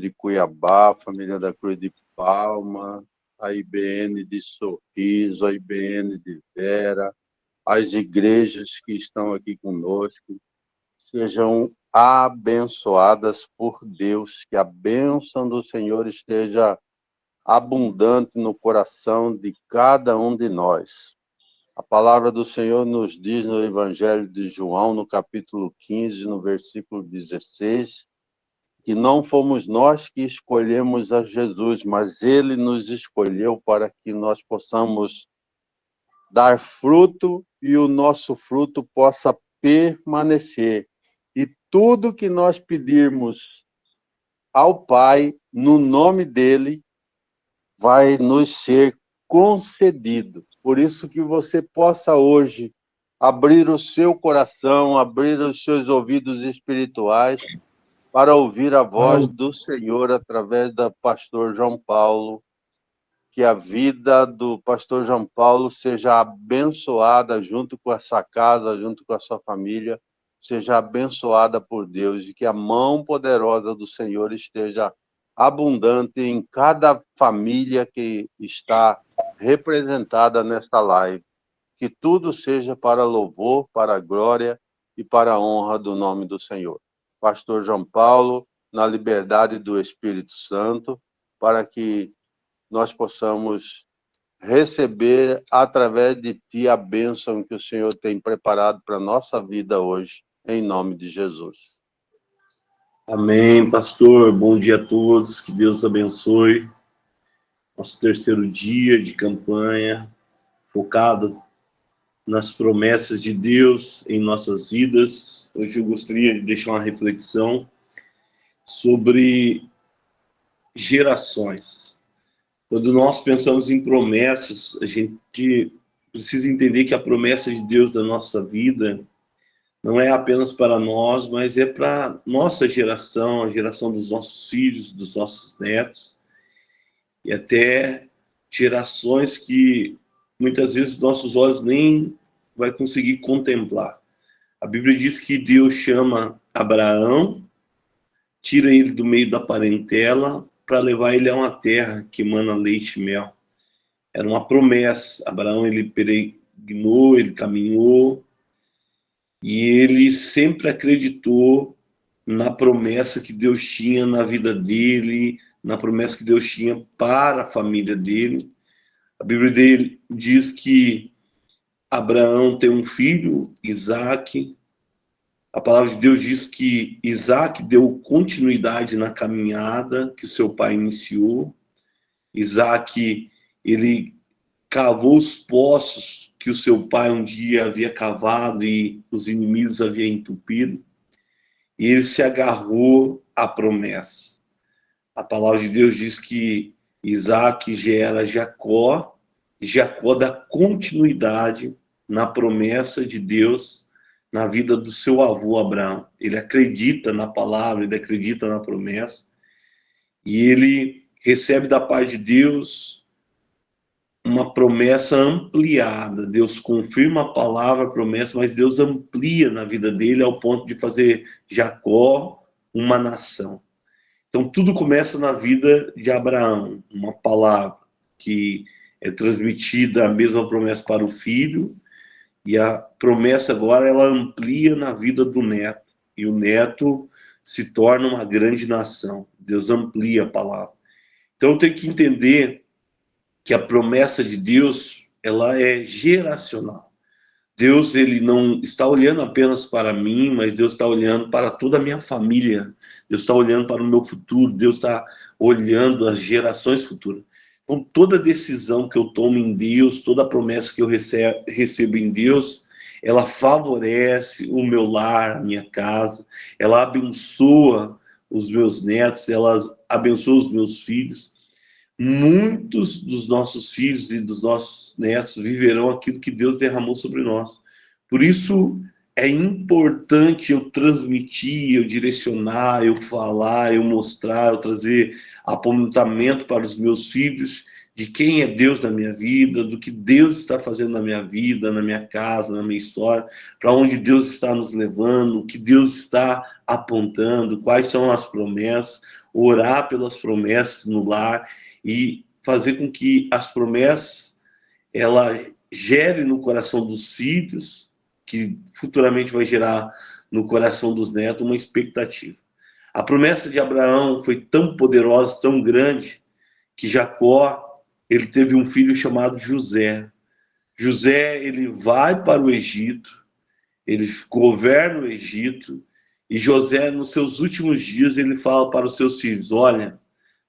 de Cuiabá, a família da Cruz de Palma, a IBN de Sorriso, a IBN de Vera, as igrejas que estão aqui conosco, sejam abençoadas por Deus, que a bênção do Senhor esteja abundante no coração de cada um de nós. A palavra do Senhor nos diz no Evangelho de João, no capítulo 15, no versículo 16, que não fomos nós que escolhemos a Jesus, mas Ele nos escolheu para que nós possamos dar fruto e o nosso fruto possa permanecer. E tudo que nós pedirmos ao Pai, no nome dEle, vai nos ser concedido. Por isso que você possa hoje abrir o seu coração, abrir os seus ouvidos espirituais para ouvir a voz do Senhor através do pastor João Paulo. Que a vida do pastor João Paulo seja abençoada junto com essa casa, junto com a sua família, seja abençoada por Deus e que a mão poderosa do Senhor esteja abundante em cada família que está representada nesta live. Que tudo seja para louvor, para a glória e para a honra do nome do Senhor. Pastor João Paulo, na liberdade do Espírito Santo, para que nós possamos receber através de Ti a bênção que o Senhor tem preparado para a nossa vida hoje, em nome de Jesus. Amém, pastor. Bom dia a todos, que Deus abençoe. Nosso terceiro dia de campanha, focado nas promessas de Deus em nossas vidas. Hoje eu gostaria de deixar uma reflexão sobre gerações. Quando nós pensamos em promessas, a gente precisa entender que a promessa de Deus da nossa vida não é apenas para nós, mas é para nossa geração, a geração dos nossos filhos, dos nossos netos, e até gerações que muitas vezes nossos olhos nem vai conseguir contemplar. A Bíblia diz que Deus chama Abraão, tira ele do meio da parentela para levar ele a uma terra que emana leite e mel. Era uma promessa. Abraão, ele peregrinou, ele caminhou, e ele sempre acreditou na promessa que Deus tinha na vida dele, na promessa que Deus tinha para a família dele. A Bíblia dele diz que Abraão tem um filho, Isaque. A palavra de Deus diz que Isaque deu continuidade na caminhada que o seu pai iniciou. Isaque, ele cavou os poços que o seu pai um dia havia cavado e os inimigos haviam entupido. E ele se agarrou à promessa. A palavra de Deus diz que Isaque gera Jacó, e Jacó dá continuidade na promessa de Deus na vida do seu avô Abraão. Ele acredita na palavra, ele acredita na promessa, e ele recebe da parte de Deus uma promessa ampliada. Deus confirma a palavra, a promessa, mas Deus amplia na vida dele ao ponto de fazer Jacó uma nação. Então tudo começa na vida de Abraão, uma palavra que é transmitida, a mesma promessa para o filho, e a promessa agora ela amplia na vida do neto, e o neto se torna uma grande nação. Deus amplia a palavra. Então eu tenho que entender que a promessa de Deus, ela é geracional. Deus, ele não está olhando apenas para mim, mas Deus está olhando para toda a minha família. Deus está olhando para o meu futuro. Deus está olhando as gerações futuras. Então, toda decisão que eu tomo em Deus, toda promessa que eu recebo em Deus, ela favorece o meu lar, a minha casa, ela abençoa os meus netos, ela abençoa os meus filhos. Muitos dos nossos filhos e dos nossos netos viverão aquilo que Deus derramou sobre nós. Por isso é importante eu transmitir, eu direcionar, eu falar, eu mostrar, eu trazer apontamento para os meus filhos de quem é Deus na minha vida, do que Deus está fazendo na minha vida, na minha casa, na minha história, para onde Deus está nos levando, o que Deus está apontando, quais são as promessas, orar pelas promessas no lar e fazer com que as promessas ela gere no coração dos filhos, que futuramente vai gerar no coração dos netos uma expectativa. A promessa de Abraão foi tão poderosa, tão grande, que Jacó, ele teve um filho chamado José. José, ele vai para o Egito, ele governa o Egito, e José, nos seus últimos dias, ele fala para os seus filhos: olha,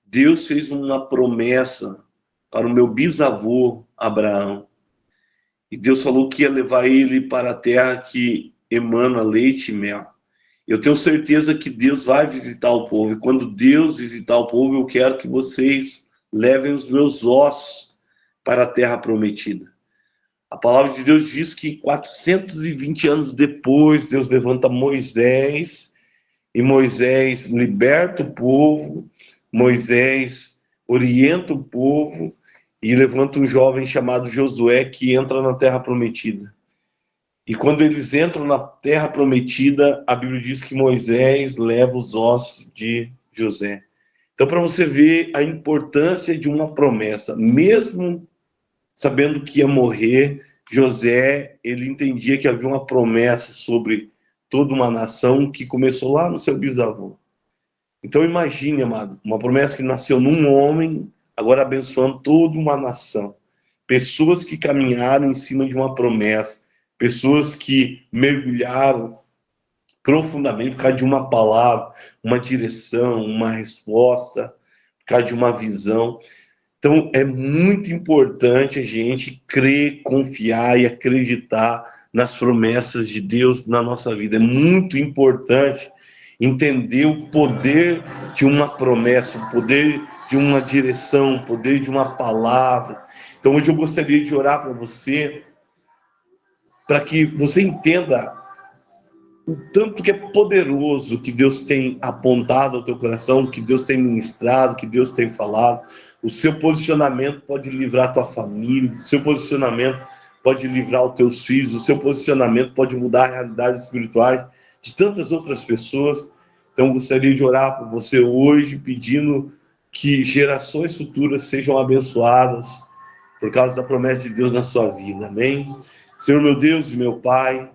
Deus fez uma promessa para o meu bisavô Abraão, e Deus falou que ia levar ele para a terra que emana leite e mel. Eu tenho certeza que Deus vai visitar o povo, e quando Deus visitar o povo, eu quero que vocês levem os meus ossos para a terra prometida. A palavra de Deus diz que 420 anos depois, Deus levanta Moisés, e Moisés liberta o povo, Moisés orienta o povo, e levanta um jovem chamado Josué, que entra na terra prometida. E quando eles entram na terra prometida, a Bíblia diz que Moisés leva os ossos de José. Então, para você ver a importância de uma promessa, mesmo sabendo que ia morrer, José, ele entendia que havia uma promessa sobre toda uma nação que começou lá no seu bisavô. Então imagine, amado, uma promessa que nasceu num homem, agora abençoando toda uma nação. Pessoas que caminharam em cima de uma promessa, pessoas que mergulharam profundamente por causa de uma palavra, uma direção, uma resposta, por causa de uma visão. Então, é muito importante a gente crer, confiar e acreditar nas promessas de Deus na nossa vida. É muito importante entender o poder de uma promessa, o poder de uma direção, o poder de uma palavra. Então, hoje eu gostaria de orar para você, para que você entenda o tanto que é poderoso que Deus tem apontado ao teu coração, que Deus tem ministrado, que Deus tem falado. O seu posicionamento pode livrar a tua família, o seu posicionamento pode livrar os teus filhos, o seu posicionamento pode mudar a realidade espiritual de tantas outras pessoas. Então, eu gostaria de orar por você hoje, pedindo que gerações futuras sejam abençoadas por causa da promessa de Deus na sua vida. Amém? Senhor, meu Deus e meu Pai,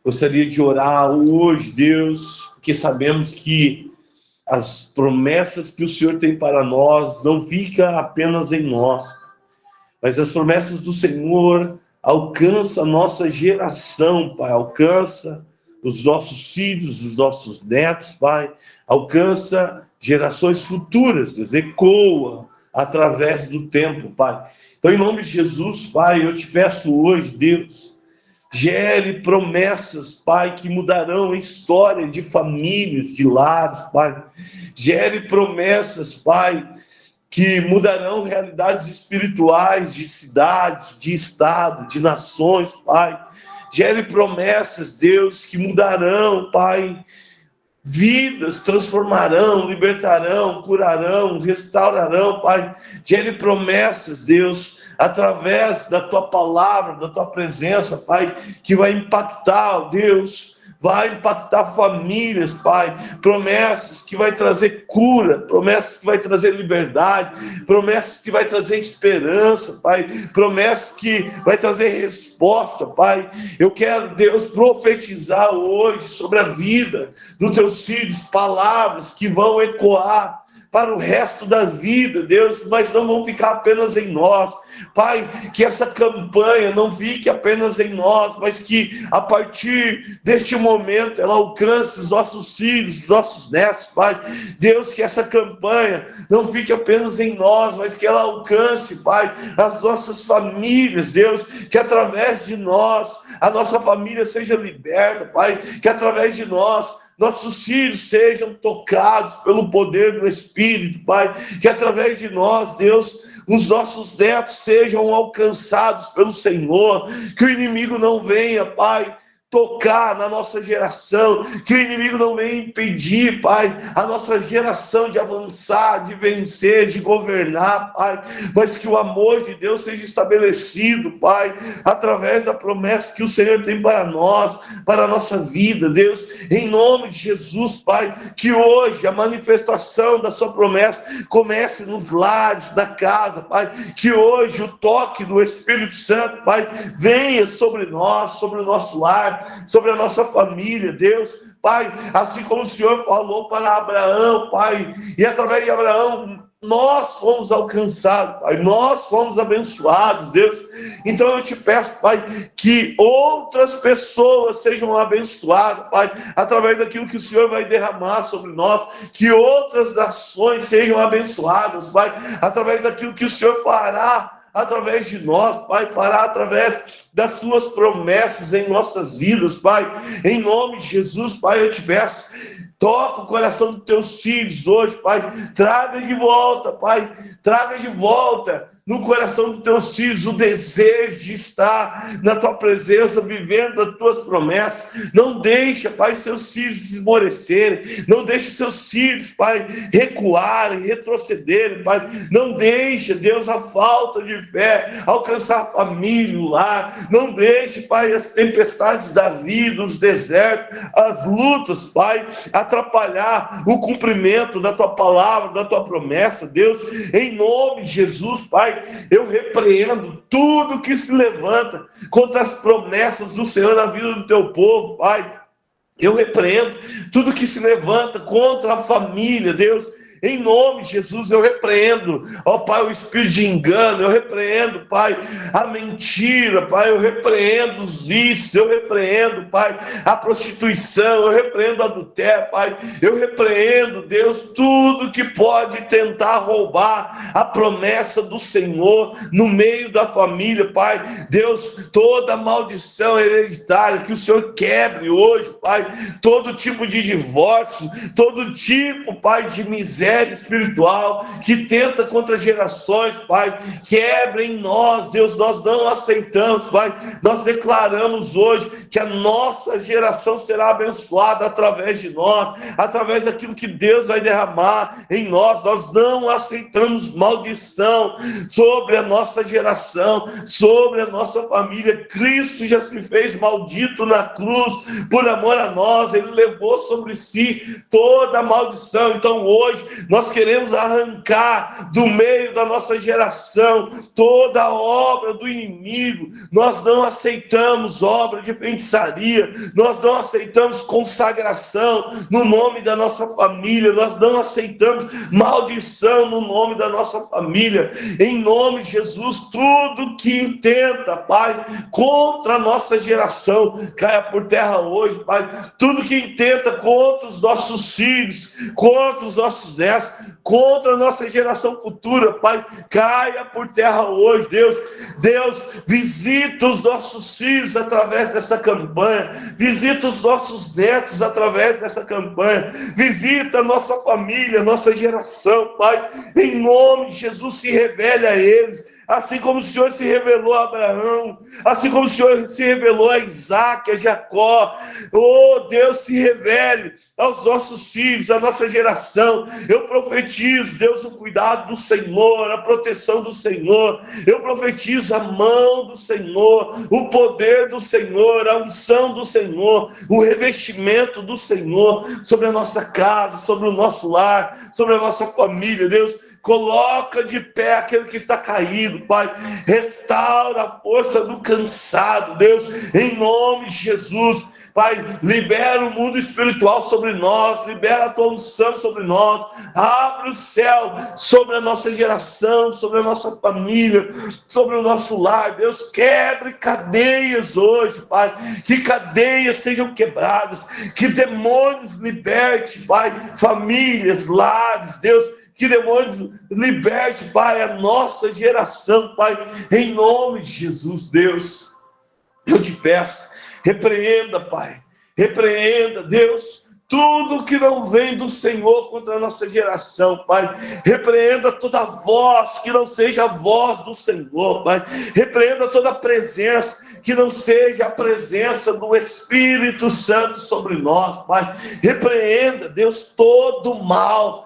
gostaria de orar hoje, Deus, porque sabemos que as promessas que o Senhor tem para nós não ficam apenas em nós, mas as promessas do Senhor alcançam a nossa geração, Pai, alcança os nossos filhos, os nossos netos, Pai, alcança gerações futuras, Deus, ecoa através do tempo, Pai. Então, em nome de Jesus, Pai, eu te peço hoje, Deus, gere promessas, Pai, que mudarão a história de famílias, de lares, Pai. Gere promessas, Pai, que mudarão realidades espirituais de cidades, de estado, de nações, Pai. Gere promessas, Deus, que mudarão, Pai, vidas, transformarão, libertarão, curarão, restaurarão, Pai. Gere promessas, Deus, através da Tua palavra, da Tua presença, Pai, que vai impactar, Deus, vai impactar famílias, Pai. Promessas que vai trazer cura, promessas que vai trazer liberdade, promessas que vai trazer esperança, Pai. Promessas que vai trazer resposta, Pai. Eu quero, Deus, profetizar hoje sobre a vida dos Teus filhos, palavras que vão ecoar para o resto da vida, Deus, mas não vão ficar apenas em nós. Pai, que essa campanha não fique apenas em nós, mas que a partir deste momento ela alcance os nossos filhos, os nossos netos, Pai. Deus, que essa campanha não fique apenas em nós, mas que ela alcance, Pai, as nossas famílias, Deus, que através de nós, a nossa família seja liberta, Pai, que através de nós, nossos filhos sejam tocados pelo poder do Espírito, Pai, que através de nós, Deus, os nossos netos sejam alcançados pelo Senhor, que o inimigo não venha, Pai, tocar na nossa geração, que o inimigo não venha impedir, Pai, a nossa geração de avançar, de vencer, de governar, Pai, mas que o amor de Deus seja estabelecido, Pai, através da promessa que o Senhor tem para nós, para a nossa vida, Deus, em nome de Jesus, Pai, que hoje a manifestação da sua promessa comece nos lares, na casa, Pai, que hoje o toque do Espírito Santo, Pai, venha sobre nós, sobre o nosso lar, sobre a nossa família, Deus, Pai, assim como o Senhor falou para Abraão, Pai, e através de Abraão nós fomos alcançados, Pai, nós fomos abençoados, Deus. Então eu te peço, Pai, que outras pessoas sejam abençoadas, Pai, através daquilo que o Senhor vai derramar sobre nós, que outras nações sejam abençoadas, Pai, através daquilo que o Senhor fará através de nós, Pai, fará através das suas promessas em nossas vidas, Pai, em nome de Jesus, Pai, eu te peço, toca o coração dos teus filhos hoje, Pai, traga de volta, Pai, traga de volta no coração dos teus filhos o desejo de estar na tua presença, vivendo as tuas promessas. Não deixa, Pai, seus filhos esmorecerem, não deixa seus filhos, Pai, recuarem, retrocederem, Pai, não deixa, Deus, a falta de fé alcançar a família, o lar, não deixe, Pai, as tempestades da vida, os desertos, as lutas, Pai, atrapalhar o cumprimento da tua palavra, da tua promessa, Deus, em nome de Jesus, Pai, eu repreendo tudo que se levanta contra as promessas do Senhor na vida do teu povo, Pai. Eu repreendo tudo que se levanta contra a família, Deus. Em nome de Jesus, eu repreendo, ó Pai, o espírito de engano, eu repreendo, Pai, a mentira, Pai, eu repreendo os vícios, eu repreendo, Pai, a prostituição, eu repreendo o adultério, Pai, eu repreendo, Deus, tudo que pode tentar roubar a promessa do Senhor no meio da família, Pai, Deus, toda maldição hereditária, que o Senhor quebre hoje, Pai, todo tipo de divórcio, todo tipo, Pai, de miséria espiritual que tenta contra gerações, Pai, quebra em nós, Deus, nós não aceitamos, Pai, nós declaramos hoje que a nossa geração será abençoada através de nós, através daquilo que Deus vai derramar em nós, nós não aceitamos maldição sobre a nossa geração, sobre a nossa família. Cristo já se fez maldito na cruz, por amor a nós, Ele levou sobre si toda a maldição. Então hoje nós queremos arrancar do meio da nossa geração toda a obra do inimigo. Nós não aceitamos obra de feitiçaria, nós não aceitamos consagração no nome da nossa família, nós não aceitamos maldição no nome da nossa família. Em nome de Jesus, tudo que intenta, Pai, contra a nossa geração, caia por terra hoje, Pai. Tudo que intenta contra os nossos filhos, contra os nossos netos, contra a nossa geração futura, Pai, caia por terra hoje, Deus. Deus, visita os nossos filhos através dessa campanha, visita os nossos netos através dessa campanha, visita a nossa família, nossa geração, Pai, em nome de Jesus, se revele a eles, assim como o Senhor se revelou a Abraão, assim como o Senhor se revelou a Isaac, a Jacó. Oh Deus, se revele aos nossos filhos, à nossa geração. Eu profetizo, Deus, o cuidado do Senhor, a proteção do Senhor. Eu profetizo a mão do Senhor, o poder do Senhor, a unção do Senhor, o revestimento do Senhor sobre a nossa casa, sobre o nosso lar, sobre a nossa família, Deus. Coloca de pé aquele que está caído, Pai. Restaura a força do cansado, Deus, em nome de Jesus. Pai, libera o mundo espiritual sobre nós, libera a tua unção sobre nós, abre o céu sobre a nossa geração, sobre a nossa família, sobre o nosso lar. Deus, quebre cadeias hoje, Pai, que cadeias sejam quebradas, que demônios liberte, Pai, famílias, lares, Deus, que demônios liberte, Pai, a nossa geração, Pai, em nome de Jesus, Deus. Eu te peço, repreenda, Pai, repreenda, Deus, tudo que não vem do Senhor contra a nossa geração, Pai. Repreenda toda voz que não seja a voz do Senhor, Pai. Repreenda toda presença que não seja a presença do Espírito Santo sobre nós, Pai. Repreenda, Deus, todo mal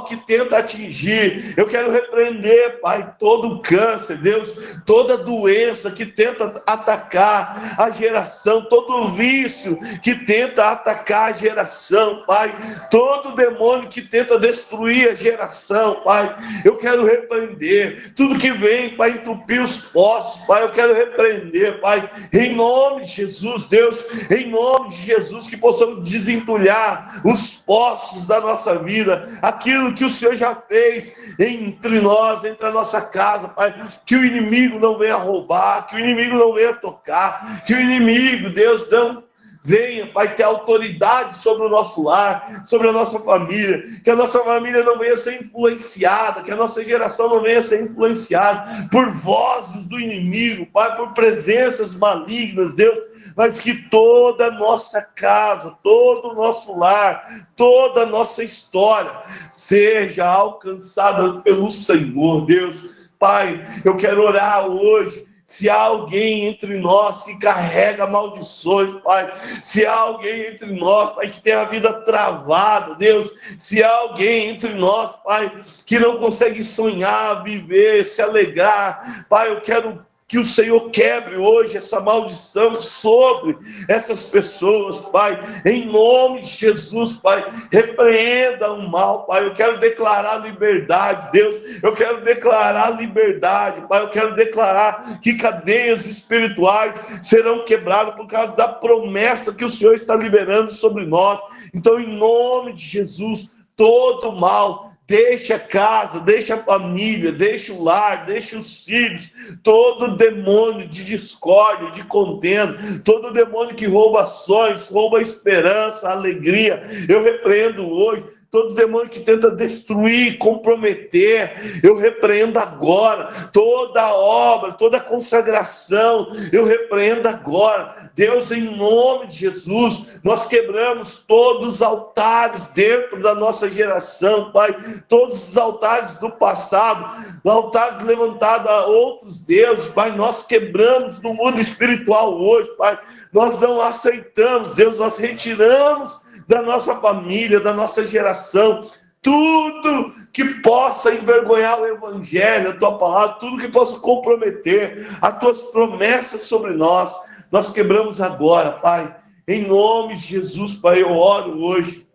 que tenta atingir. Eu quero repreender, Pai, todo câncer, Deus, toda doença que tenta atacar a geração, todo vício que tenta atacar a geração, Pai, todo demônio que tenta destruir a geração, Pai, eu quero repreender tudo que vem para entupir os poços, Pai, eu quero repreender, Pai, em nome de Jesus, Deus, em nome de Jesus, que possamos desentulhar os poços da nossa vida, aquilo que o Senhor já fez entre nós, entre a nossa casa, Pai, que o inimigo não venha roubar, que o inimigo não venha tocar, que o inimigo, Deus, não venha, Pai, ter autoridade sobre o nosso lar, sobre a nossa família, que a nossa família não venha ser influenciada, que a nossa geração não venha ser influenciada por vozes do inimigo, Pai, por presenças malignas, Deus, mas que toda a nossa casa, todo o nosso lar, toda a nossa história seja alcançada pelo Senhor, Deus. Pai, eu quero orar hoje. Se há alguém entre nós que carrega maldições, Pai, se há alguém entre nós, Pai, que tem a vida travada, Deus, se há alguém entre nós, Pai, que não consegue sonhar, viver, se alegrar, Pai, eu quero que o Senhor quebre hoje essa maldição sobre essas pessoas, Pai, em nome de Jesus, Pai, repreenda o mal, Pai, eu quero declarar liberdade, Deus, eu quero declarar liberdade, Pai, eu quero declarar que cadeias espirituais serão quebradas por causa da promessa que o Senhor está liberando sobre nós. Então, em nome de Jesus, todo mal, deixa a casa, deixa a família, deixa o lar, deixa os filhos, todo demônio de discórdia, de contenda, todo demônio que rouba sonhos, rouba esperança, alegria, eu repreendo hoje. Todo demônio que tenta destruir, comprometer, eu repreendo agora. Toda obra, toda consagração, eu repreendo agora. Deus, em nome de Jesus, nós quebramos todos os altares dentro da nossa geração, Pai. Todos os altares do passado, altares levantados a outros deuses, Pai. Nós quebramos no mundo espiritual hoje, Pai. Nós não aceitamos, Deus, nós retiramos da nossa família, da nossa geração, tudo que possa envergonhar o Evangelho, a Tua palavra, tudo que possa comprometer as Tuas promessas sobre nós, nós quebramos agora, Pai, em nome de Jesus, Pai, eu oro hoje,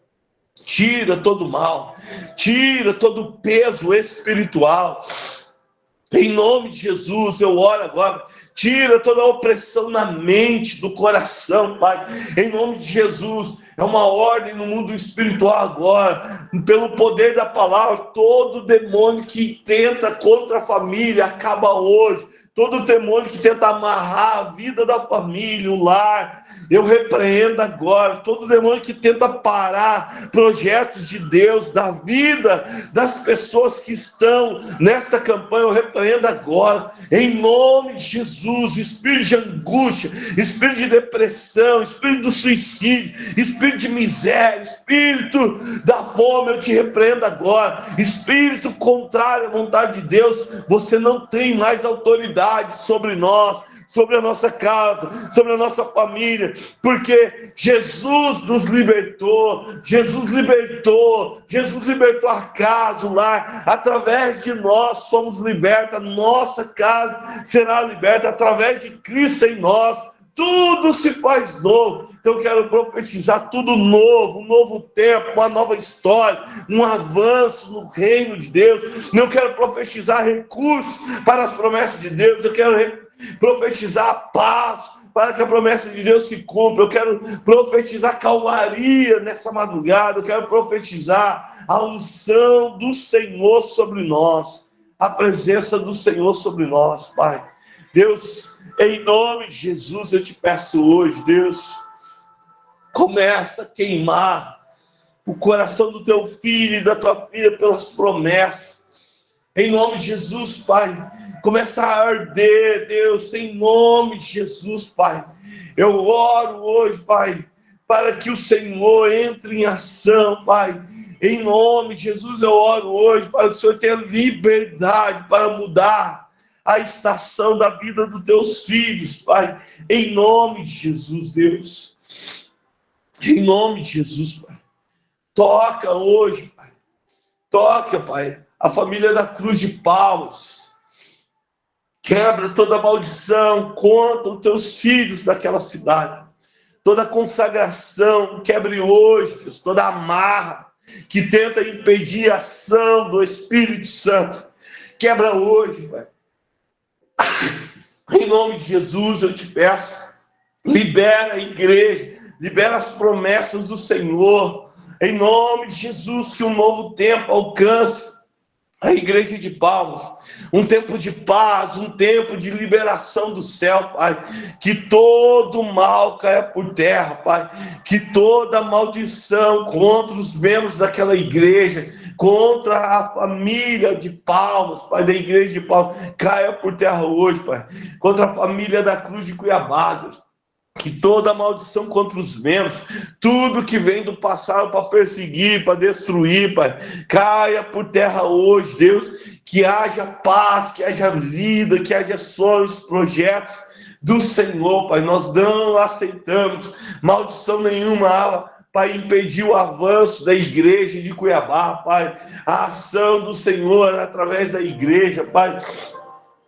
tira todo mal, tira todo peso espiritual, em nome de Jesus, eu oro agora, tira toda a opressão na mente, do coração, Pai, em nome de Jesus. É uma ordem no mundo espiritual agora, pelo poder da palavra, todo demônio que tenta contra a família acaba hoje. Todo demônio que tenta amarrar a vida da família, o lar, eu repreendo agora. Todo demônio que tenta parar projetos de Deus, da vida das pessoas que estão nesta campanha, eu repreendo agora. Em nome de Jesus, espírito de angústia, espírito de depressão, espírito do suicídio, espírito de miséria, espírito da fome, eu te repreendo agora. Espírito contrário à vontade de Deus, você não tem mais autoridade sobre nós, sobre a nossa casa, sobre a nossa família, porque Jesus nos libertou, Jesus libertou a casa, o lar, através de nós somos libertos, a nossa casa será liberta, através de Cristo em nós, tudo se faz novo. Então eu quero profetizar tudo novo, um novo tempo, uma nova história, um avanço no reino de Deus. Não quero profetizar recursos para as promessas de Deus, eu quero profetizar a paz para que a promessa de Deus se cumpra. Eu quero profetizar calmaria nessa madrugada, eu quero profetizar a unção do Senhor sobre nós, a presença do Senhor sobre nós, Pai. Deus, em nome de Jesus, eu te peço hoje, Deus, começa a queimar o coração do teu filho e da tua filha pelas promessas. Em nome de Jesus, Pai, começa a arder, Deus, em nome de Jesus, Pai. Eu oro hoje, Pai, para que o Senhor entre em ação, Pai. Em nome de Jesus, eu oro hoje para que o Senhor tenha liberdade para mudar a estação da vida dos teus filhos, Pai, em nome de Jesus, Deus. Em nome de Jesus, Pai. Toca hoje, Pai. Toca, Pai, a família da Cruz de Palmas. Quebra toda maldição contra os teus filhos daquela cidade. Toda consagração, quebre hoje, Deus, toda amarra que tenta impedir a ação do Espírito Santo. Quebra hoje, Pai. Em nome de Jesus, eu te peço, libera a igreja, libera as promessas do Senhor. Em nome de Jesus, que um novo tempo alcance a igreja de Palmas, um tempo de paz, um tempo de liberação do céu, Pai, que todo mal caia por terra, Pai, que toda maldição contra os membros daquela igreja, contra a família de Palmas, Pai, da igreja de Palmas, caia por terra hoje, Pai, contra a família da Cruz de Cuiabá, Deus. Que toda maldição contra os membros, tudo que vem do passado para perseguir, para destruir, Pai, caia por terra hoje, Deus. Que haja paz, que haja vida, que haja sonhos, projetos do Senhor, Pai. Nós não aceitamos maldição nenhuma para impedir o avanço da igreja de Cuiabá, Pai. A ação do Senhor através da igreja, Pai.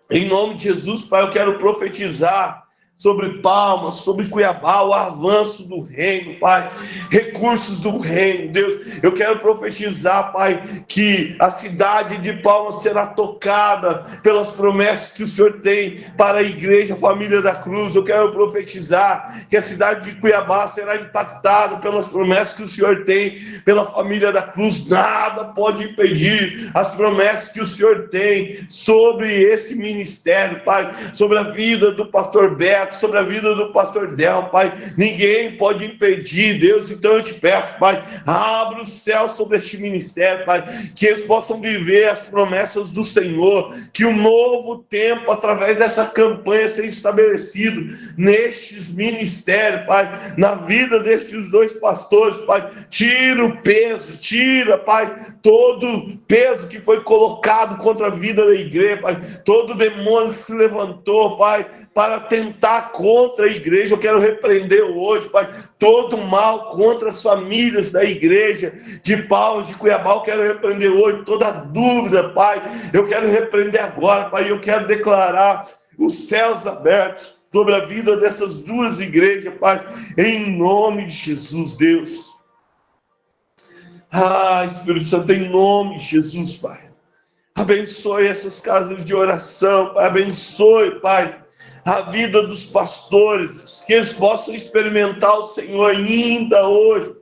Em nome de Jesus, Pai, eu quero profetizar sobre Palmas, sobre Cuiabá, o avanço do reino, Pai, recursos do reino, Deus. Eu quero profetizar, Pai, que a cidade de Palmas será tocada pelas promessas que o Senhor tem para a igreja, a família da cruz. Eu quero profetizar que a cidade de Cuiabá será impactada pelas promessas que o Senhor tem pela família da cruz. Nada pode impedir as promessas que o Senhor tem sobre esse ministério, Pai, sobre a vida do pastor Beto, sobre a vida do pastor Del, Pai. Ninguém pode impedir, Deus. Então eu te peço, Pai, abre o céu sobre este ministério, Pai, que eles possam viver as promessas do Senhor, que um novo tempo, através dessa campanha, seja estabelecido nestes ministérios, Pai, na vida destes dois pastores, Pai. Tira o peso, tira, Pai, todo peso que foi colocado contra a vida da igreja, Pai, todo demônio que se levantou, Pai, para tentar contra a igreja. Eu quero repreender hoje, Pai, todo mal contra as famílias da igreja de Palmas, de Cuiabá. Eu quero repreender hoje toda dúvida, Pai. Eu quero repreender agora, Pai. Eu quero declarar os céus abertos sobre a vida dessas duas igrejas, Pai, em nome de Jesus, Deus. Espírito Santo, em nome de Jesus, Pai. Abençoe essas casas de oração, Pai. Abençoe, Pai, a vida dos pastores, que eles possam experimentar o Senhor ainda hoje,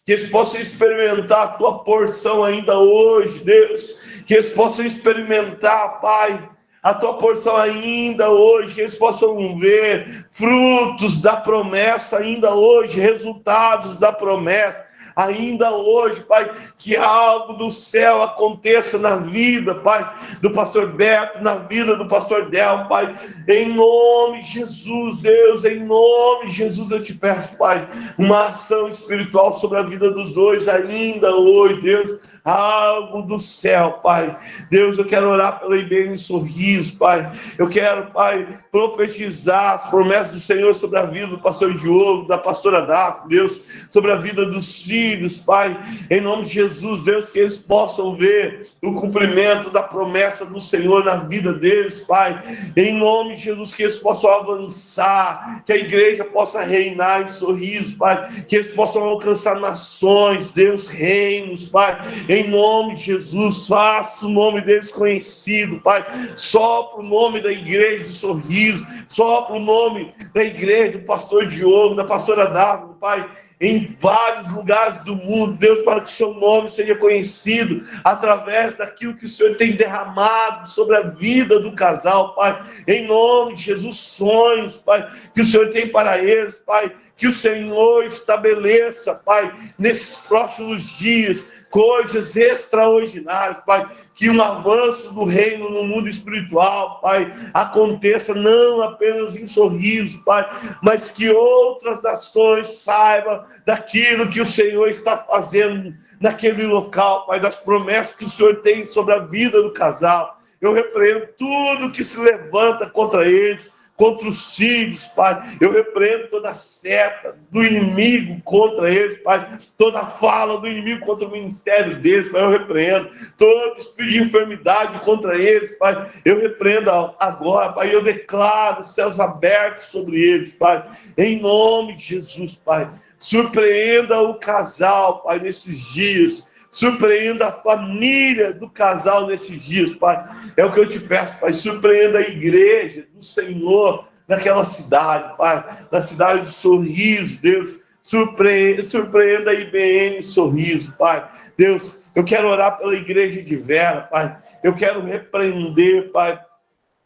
que eles possam experimentar a tua porção ainda hoje, Deus, que eles possam experimentar, Pai, a tua porção ainda hoje, que eles possam ver frutos da promessa ainda hoje, resultados da promessa ainda hoje, Pai, que algo do céu aconteça na vida, Pai, do pastor Beto, na vida do pastor Del, Pai, em nome de Jesus, Deus, em nome de Jesus eu te peço, Pai, uma ação espiritual sobre a vida dos dois ainda hoje, Deus, algo do céu, Pai. Deus, eu quero orar pela IBN Sorriso, Pai, eu quero, Pai, profetizar as promessas do Senhor sobre a vida do pastor Diogo, da pastora Daphne, Deus, sobre a vida dos filhos, Pai, em nome de Jesus, Deus, que eles possam ver o cumprimento da promessa do Senhor na vida deles, Pai, em nome de Jesus, que eles possam avançar, que a igreja possa reinar em Sorriso, Pai, que eles possam alcançar nações, Deus, reinos, Pai, em nome de Jesus, faça o nome deles conhecido, Pai, sopra o nome da igreja de Sorriso, sopra o nome da igreja do pastor Diogo, da pastora Daphne, Pai, em vários lugares do mundo, Deus, para que o seu nome seja conhecido através daquilo que o Senhor tem derramado sobre a vida do casal, Pai, em nome de Jesus, sonhos, Pai, que o Senhor tem para eles, Pai, que o Senhor estabeleça, Pai, nesses próximos dias, coisas extraordinárias, Pai, que um avanço do reino no mundo espiritual, Pai, aconteça não apenas em Sorriso, Pai, mas que outras nações saibam daquilo que o Senhor está fazendo naquele local, Pai, das promessas que o Senhor tem sobre a vida do casal, Eu repreendo tudo que se levanta contra eles, contra os filhos, Pai. Eu repreendo toda seta do inimigo contra eles, Pai. Toda fala do inimigo contra o ministério deles, Pai. Eu repreendo todo espírito de enfermidade contra eles, Pai. Eu repreendo agora, Pai. Eu declaro os céus abertos sobre eles, Pai. Em nome de Jesus, Pai. Surpreenda o casal, Pai, nesses dias. Surpreenda a família do casal nesses dias, Pai. É o que eu te peço, Pai. Surpreenda a igreja do Senhor naquela cidade, Pai. Na cidade de Sorriso, Deus. Surpreenda a IBN Sorriso, Pai. Deus, eu quero orar pela igreja de Vera, Pai. Eu quero repreender, Pai,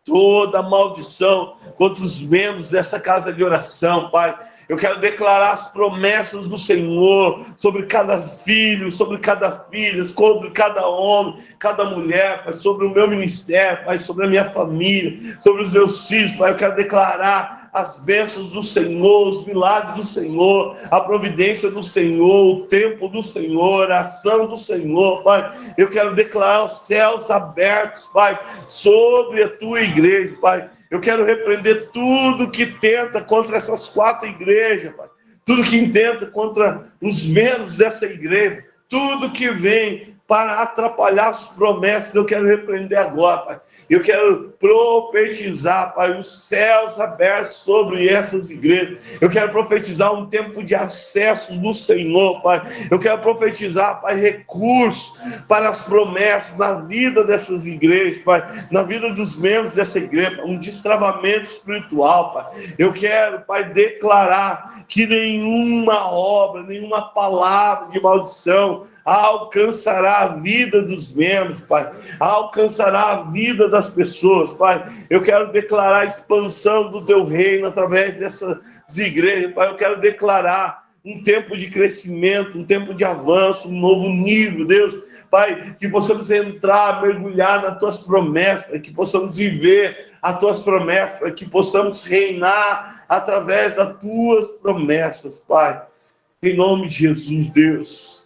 toda maldição contra os membros dessa casa de oração, Pai. Eu quero declarar as promessas do Senhor sobre cada filho, sobre cada filha, sobre cada homem, cada mulher, Pai, sobre o meu ministério, Pai, sobre a minha família, sobre os meus filhos, Pai. Eu quero declarar as bênçãos do Senhor, os milagres do Senhor, a providência do Senhor, o tempo do Senhor, a ação do Senhor, Pai. Eu quero declarar os céus abertos, Pai, sobre a tua igreja, Pai. Eu quero repreender tudo que tenta contra essas 4 igrejas, Pai. Tudo que tenta contra os membros dessa igreja. Tudo que vem para atrapalhar as promessas, eu quero repreender agora, Pai. Eu quero profetizar, Pai, os céus abertos sobre essas igrejas. Eu quero profetizar um tempo de acesso do Senhor, Pai. Eu quero profetizar, Pai, recursos para as promessas na vida dessas igrejas, Pai, na vida dos membros dessa igreja, um destravamento espiritual, Pai. Eu quero, Pai, declarar que nenhuma obra, nenhuma palavra de maldição alcançará a vida dos membros, Pai, alcançará a vida das pessoas, Pai. Eu quero declarar a expansão do teu reino através dessas igrejas, Pai. Eu quero declarar um tempo de crescimento, um tempo de avanço, um novo nível, Deus, Pai, que possamos entrar, mergulhar nas tuas promessas, Pai, que possamos viver as tuas promessas, Pai, que possamos reinar através das tuas promessas, Pai. Em nome de Jesus, Deus.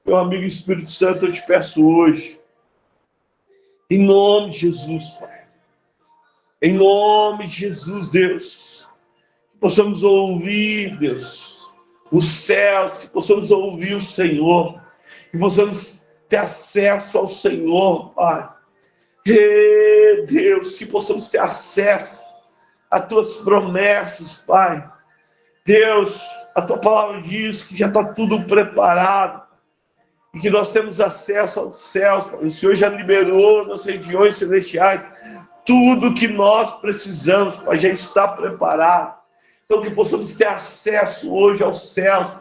Meu amigo Espírito Santo, eu te peço hoje, em nome de Jesus, Pai, em nome de Jesus, Deus, que possamos ouvir, Deus, os céus, que possamos ouvir o Senhor, que possamos ter acesso ao Senhor, Pai. E Deus, que possamos ter acesso às tuas promessas, Pai. Deus, a tua palavra diz que já está tudo preparado, e que nós temos acesso aos céus, Pai. O Senhor já liberou nas regiões celestiais tudo que nós precisamos, Pai, já está preparado. Então que possamos ter acesso hoje aos céus,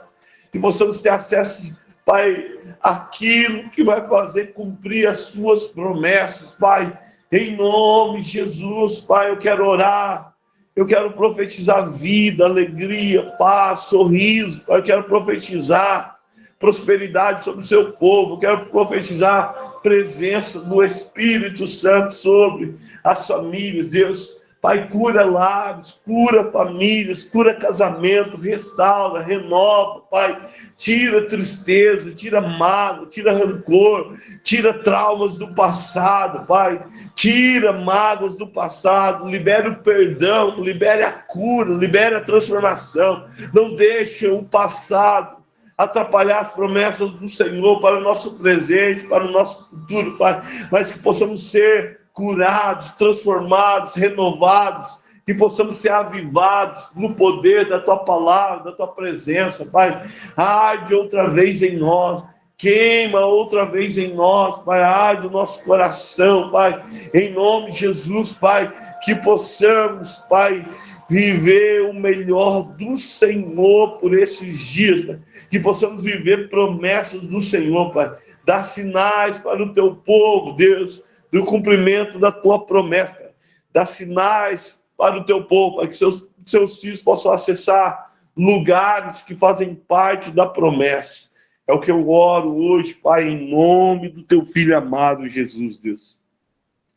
que possamos ter acesso, Pai, àquilo que vai fazer cumprir as suas promessas, Pai. Em nome de Jesus, Pai, eu quero orar, eu quero profetizar vida, alegria, paz, sorriso, Pai. Eu quero profetizar prosperidade sobre o seu povo. Eu quero profetizar presença do Espírito Santo sobre as famílias, Deus. Pai, cura lares, cura famílias, cura casamento, restaura, renova, Pai. Tira tristeza, tira mágoa, tira rancor, tira traumas do passado, Pai. Tira mágoas do passado, libere o perdão, libere a cura, libere a transformação. Não deixe o passado atrapalhar as promessas do Senhor para o nosso presente, para o nosso futuro, Pai, mas que possamos ser curados, transformados, renovados, que possamos ser avivados no poder da Tua palavra, da Tua presença, Pai. Arde outra vez em nós, queima outra vez em nós, Pai, arde o nosso coração, Pai, em nome de Jesus, Pai, que possamos, Pai, viver o melhor do Senhor por esses dias, Pai. Que possamos viver promessas do Senhor, Pai. Dar sinais para o Teu povo, Deus, do cumprimento da Tua promessa, Pai. Dar sinais para o Teu povo, para que seus filhos possam acessar lugares que fazem parte da promessa. É o que eu oro hoje, Pai, em nome do Teu Filho amado, Jesus, Deus.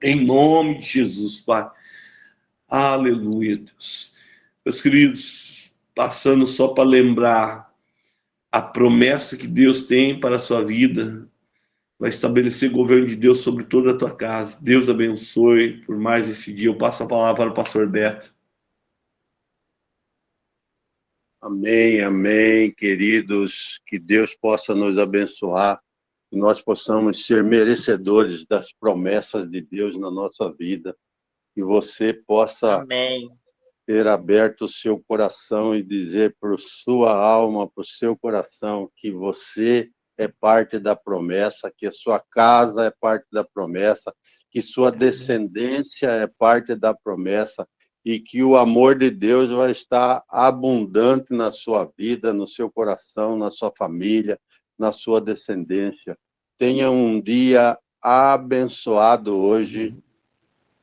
Em nome de Jesus, Pai. Aleluia, Deus. Meus queridos, passando só para lembrar a promessa que Deus tem para a sua vida, vai estabelecer o governo de Deus sobre toda a tua casa. Deus abençoe por mais esse dia. Eu passo a palavra para o pastor Beto. Amém, amém, queridos. Que Deus possa nos abençoar, que nós possamos ser merecedores das promessas de Deus na nossa vida, que você possa Amém. ter aberto o seu coração e dizer para sua alma, para o seu coração, que você é parte da promessa, que a sua casa é parte da promessa, que sua descendência é parte da promessa e que o amor de Deus vai estar abundante na sua vida, no seu coração, na sua família, na sua descendência. Tenha um dia abençoado hoje,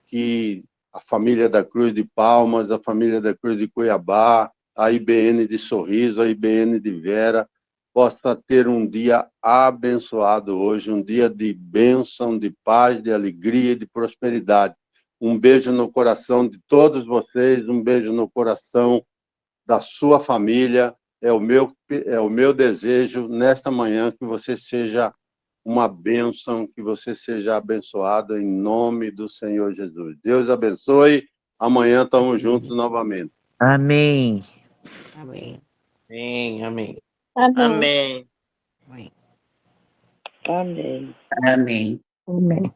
que a família da Cruz de Palmas, a família da Cruz de Cuiabá, a IBN de Sorriso, a IBN de Vera, possa ter um dia abençoado hoje, um dia de bênção, de paz, de alegria e de prosperidade. Um beijo no coração de todos vocês, um beijo no coração da sua família. É o meu desejo nesta manhã que você seja uma bênção, que você seja abençoado em nome do Senhor Jesus. Deus abençoe. Amanhã estamos juntos novamente. Amém. Amém. Amém, amém. Amém. Amém. Amém. Amém.